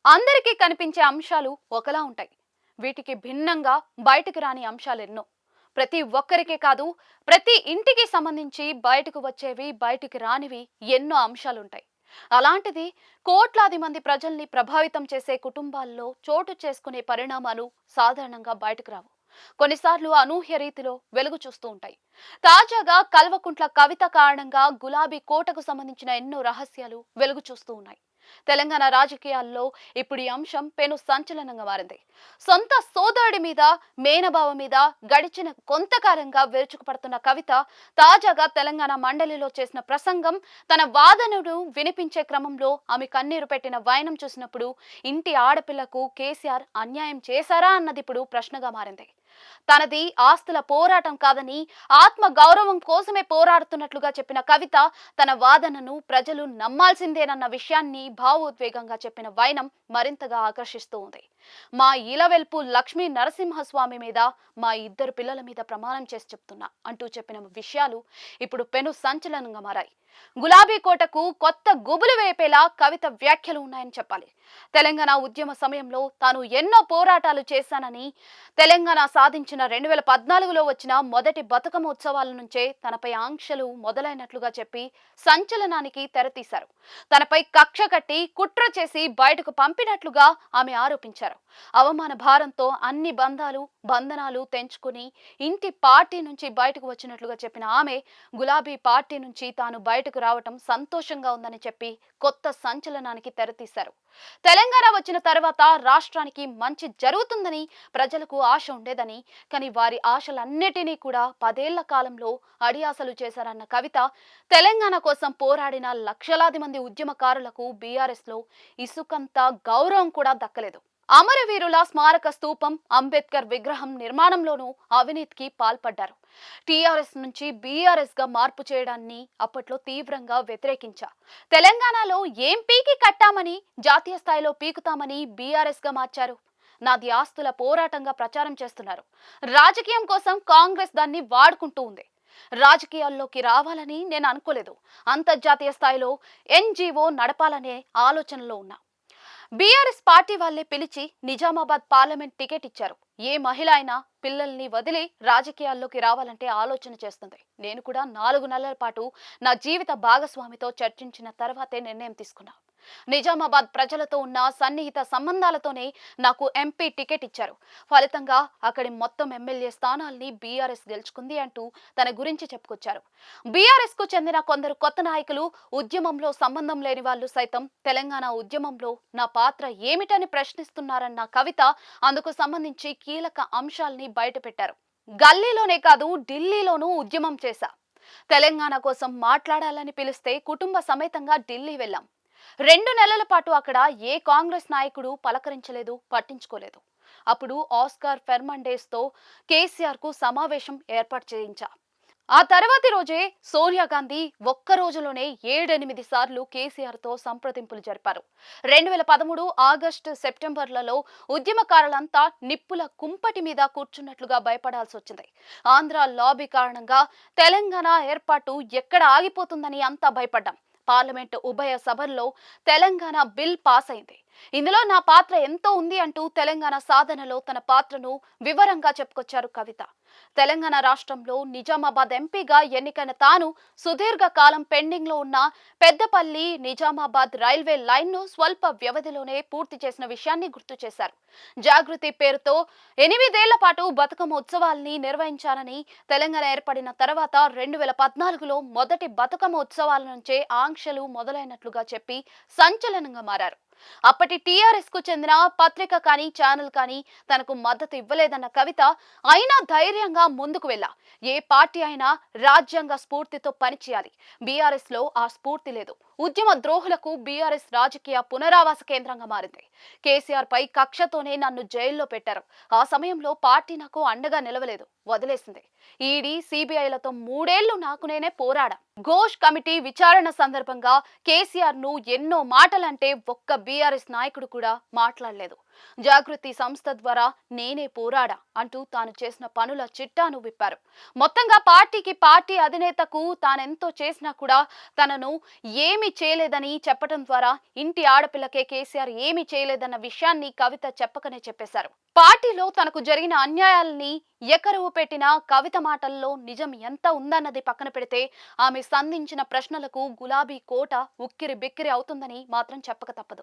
అందరికీ కనిపించే అంశాలు ఒకలా ఉంటాయి. వీటికి భిన్నంగా బయటకు రాని అంశాలెన్నో. ప్రతి ఒక్కరికే కాదు, ప్రతి ఇంటికి సంబంధించి బయటకు వచ్చేవి, బయటికి రానివి ఎన్నో అంశాలుంటాయి. అలాంటిది కోట్లాది మంది ప్రజల్ని ప్రభావితం చేసే కుటుంబాల్లో చోటు చేసుకునే పరిణామాలు సాధారణంగా బయటకు రావు. కొన్నిసార్లు అనూహ్య రీతిలో వెలుగు చూస్తూ ఉంటాయి. తాజాగా కల్వకుంట్ల కవిత కారణంగా గులాబీ కోటకు సంబంధించిన ఎన్నో రహస్యాలు వెలుగు చూస్తూ ఉన్నాయి. తెలంగాణ రాజకీయాల్లో ఇప్పుడు ఈ అంశం పెను సంచలనంగా మారింది. సొంత సోదరుడి మీద, మేనబావ మీద గడిచిన కొంతకాలంగా విరుచుకుపడుతున్న కవిత తాజాగా తెలంగాణ మండలిలో చేసిన ప్రసంగం, తన వాదనను వినిపించే క్రమంలో ఆమె కన్నీరు పెట్టిన వైనం చూసినప్పుడు ఇంటి ఆడపిల్లకు కేసీఆర్ అన్యాయం చేశారా అన్నది ఇప్పుడు ప్రశ్నగా మారింది. తనది ఆస్తుల పోరాటం కాదని, ఆత్మ గౌరవం కోసమే పోరాడుతున్నట్లుగా చెప్పిన కవిత తన వాదనను ప్రజలు నమ్మాల్సిందేనన్న విషయాన్ని భావోద్వేగంగా చెప్పిన వైనం మరింతగా ఆకర్షిస్తూ ఉంది. మా ఇలవెల్పు లక్ష్మీ నరసింహస్వామి మీద, మా ఇద్దరు పిల్లల మీద ప్రమాణం చేసి చెప్తున్నా అంటూ చెప్పిన విషయాలు ఇప్పుడు పెను సంచలనంగా మారాయి. గులాబీ కోటకు కొత్త గుబులు వేపేలా కవిత వ్యాఖ్యలు ఉన్నాయని చెప్పాలి. తెలంగాణ ఉద్యమ సమయంలో తాను ఎన్నో పోరాటాలు చేశానని, తెలంగాణ సాధించిన 2014లో వచ్చిన మొదటి బతుకమ్మ ఉత్సవాల నుంచే తనపై ఆంక్షలు మొదలైనట్లుగా చెప్పి సంచలనానికి తెరతీశారు. తనపై కక్ష కట్టి కుట్ర చేసి బయటకు పంపినట్లుగా ఆమె ఆరోపించారు. అవమాన భారంతో అన్ని బంధనాలు తెంచుకుని ఇంటి పార్టీ నుంచి బయటకు వచ్చినట్లుగా చెప్పిన ఆమె గులాబీ పార్టీ నుంచి తాను బయటకు రావటం సంతోషంగా ఉందని చెప్పి కొత్త సంచలనానికి తెరతీశారు. తెలంగాణ వచ్చిన తర్వాత రాష్ట్రానికి మంచి జరుగుతుందని ప్రజలకు ఆశ ఉండేదని, కానీ వారి ఆశలన్నిటినీ కూడా 10 ఏళ్ల కాలంలో అడియాసలు చేశారన్న కవిత, తెలంగాణ కోసం పోరాడిన లక్షలాది మంది ఉద్యమకారులకు బీఆర్ఎస్ లో ఇసుకంత గౌరవం కూడా దక్కలేదు. అమరవీరుల స్మారక స్తూపం, అంబేద్కర్ విగ్రహం నిర్మాణంలోనూ అవినీతికి పాల్పడ్డారు. టీఆర్ఎస్ నుంచి బీఆర్ఎస్ గా మార్పు చేయడాన్ని అప్పట్లో తీవ్రంగా వ్యతిరేకించా. తెలంగాణలో ఏం పీకి కట్టామని జాతీయ స్థాయిలో పీకుతామని బీఆర్ఎస్ గా మార్చారు. నాది ఆస్తుల పోరాటంగా ప్రచారం చేస్తున్నారు. రాజకీయం కోసం కాంగ్రెస్ దాన్ని వాడుకుంటూ ఉంది. రాజకీయాల్లోకి రావాలని నేను అనుకోలేదు. అంతర్జాతీయ స్థాయిలో ఎన్జీఓ నడపాలనే ఆలోచనలో ఉన్నా. బీఆర్ఎస్ పార్టీ వాళ్ళే పిలిచి నిజామాబాద్ పార్లమెంట్ టికెట్ ఇచ్చారు. ఏ మహిళ అయినా పిల్లల్ని వదిలి రాజకీయాల్లోకి రావాలంటే ఆలోచన చేస్తుంది. నేను కూడా 4 నెలల పాటు నా జీవిత భాగస్వామితో చర్చించిన తర్వాతే నిర్ణయం తీసుకున్నా. నిజామాబాద్ ప్రజలతో ఉన్న సన్నిహిత సంబంధాలతోనే నాకు ఎంపీ టికెట్ ఇచ్చారు. ఫలితంగా అక్కడి మొత్తం ఎమ్మెల్యే స్థానాల్ని బీఆర్ఎస్ గెలుచుకుంది అంటూ తన గురించి చెప్పుకొచ్చారు. బీఆర్ఎస్ కు చెందిన కొందరు కొత్త నాయకులు, ఉద్యమంలో సంబంధం లేని వాళ్ళు సైతం తెలంగాణ ఉద్యమంలో నా పాత్ర ఏమిటని ప్రశ్నిస్తున్నారన్న కవిత అందుకు సంబంధించి కీలక అంశాల్ని బయటపెట్టారు. గల్లీలోనే కాదు, ఢిల్లీలోనూ ఉద్యమం చేశా. తెలంగాణ కోసం మాట్లాడాలని పిలిస్తే కుటుంబ సమేతంగా ఢిల్లీ వెళ్ళాం. 2 నెలల పాటు అక్కడ ఏ కాంగ్రెస్ నాయకుడు పలకరించలేదు, పట్టించుకోలేదు. అప్పుడు ఆస్కార్ ఫెర్నాండెస్ తో కేసీఆర్ కు సమావేశం ఏర్పాటు చేయించా. ఆ తర్వాతి రోజే సోనియా గాంధీ ఒక్క రోజులోనే 7-8 సార్లు కేసీఆర్ తో సంప్రదింపులు జరిపారు. 2013 ఆగస్టు, సెప్టెంబర్లలో ఉద్యమకారులంతా నిప్పుల కుంపటి మీద కూర్చున్నట్లుగా భయపడాల్సి వచ్చింది. ఆంధ్ర లాబీ కారణంగా తెలంగాణ ఏర్పాటు ఎక్కడ ఆగిపోతుందని అంతా భయపడ్డాం. పార్లమెంటు ఉభయ సభల్లో తెలంగాణ బిల్ పాస్ అయింది. ఇందులో నా పాత్ర ఎంతో ఉంది అంటూ తెలంగాణ సాధనలో తన పాత్రను వివరంగా చెప్పుకొచ్చారు కవిత. తెలంగాణ రాష్ట్రంలో నిజామాబాద్ ఎంపీగా ఎన్నికైన తాను సుదీర్ఘ కాలం పెండింగ్ లో ఉన్న పెద్దపల్లి నిజామాబాద్ రైల్వే లైన్ ను స్వల్ప వ్యవధిలోనే పూర్తి చేసిన విషయాన్ని గుర్తు చేశారు. జాగృతి పేరుతో 8 ఏళ్ల పాటు బతుకమ్మ ఉత్సవాల్ని నిర్వహించానని, తెలంగాణ ఏర్పడిన తర్వాత 2014లో మొదటి బతుకమ్మ ఉత్సవాల నుంచే ఆంక్షలు మొదలైనట్లుగా చెప్పి సంచలనంగా మారారు. అప్పటి టీఆర్ఎస్ కు చెందిన పత్రిక కానీ, ఛానల్ కానీ తనకు మద్దతు ఇవ్వలేదన్న కవిత, అయినా ధైర్యంగా ముందుకు వెళ్ళా. ఏ పార్టీ అయినా రాజ్యాంగ స్ఫూర్తితో పనిచేయాలి. బీఆర్ఎస్ లో ఆ స్ఫూర్తి లేదు. ఉద్యమ ద్రోహులకు బీఆర్ఎస్ రాజకీయ పునరావాస కేంద్రంగా మారింది. కేసీఆర్ పై కక్షతోనే నన్ను జైల్లో పెట్టారు. ఆ సమయంలో పార్టీ నాకు అండగా నిలవలేదు, వదిలేసింది. ఈడీ, సిబిఐలతో 3 ఏళ్లు నాకు నేనే పోరాడా. ఘోష్ కమిటీ విచారణ సందర్భంగా కేసీఆర్ ను ఎన్నో మాటలంటే ఒక్క బీఆర్ఎస్ నాయకుడు కూడా మాట్లాడలేదు. జాగృతి సంస్థ ద్వారా నేనే పోరాడా అంటూ తాను చేసిన పనుల చిట్టాను విప్పారు. మొత్తంగా పార్టీ అధినేతకు తానెంతో చేసినా కూడా తనను ఏమి ఏమీ చేయలేదని చెప్పడం ద్వారా ఇంటి ఆడపిల్లకే కేసీఆర్ ఏమీ చేయలేదన్న విషయాన్ని కవిత చెప్పకనే చెప్పేశారు. పార్టీలో తనకు జరిగిన అన్యాయాలని ఎకరువు పెట్టిన కవిత మాటల్లో నిజం ఎంత ఉందన్నది పక్కన పెడితే ఆమె సంధించిన ప్రశ్నలకు గులాబీ కోట ఉక్కిరి బిక్కిరి అవుతుందని మాత్రం చెప్పక తప్పదు.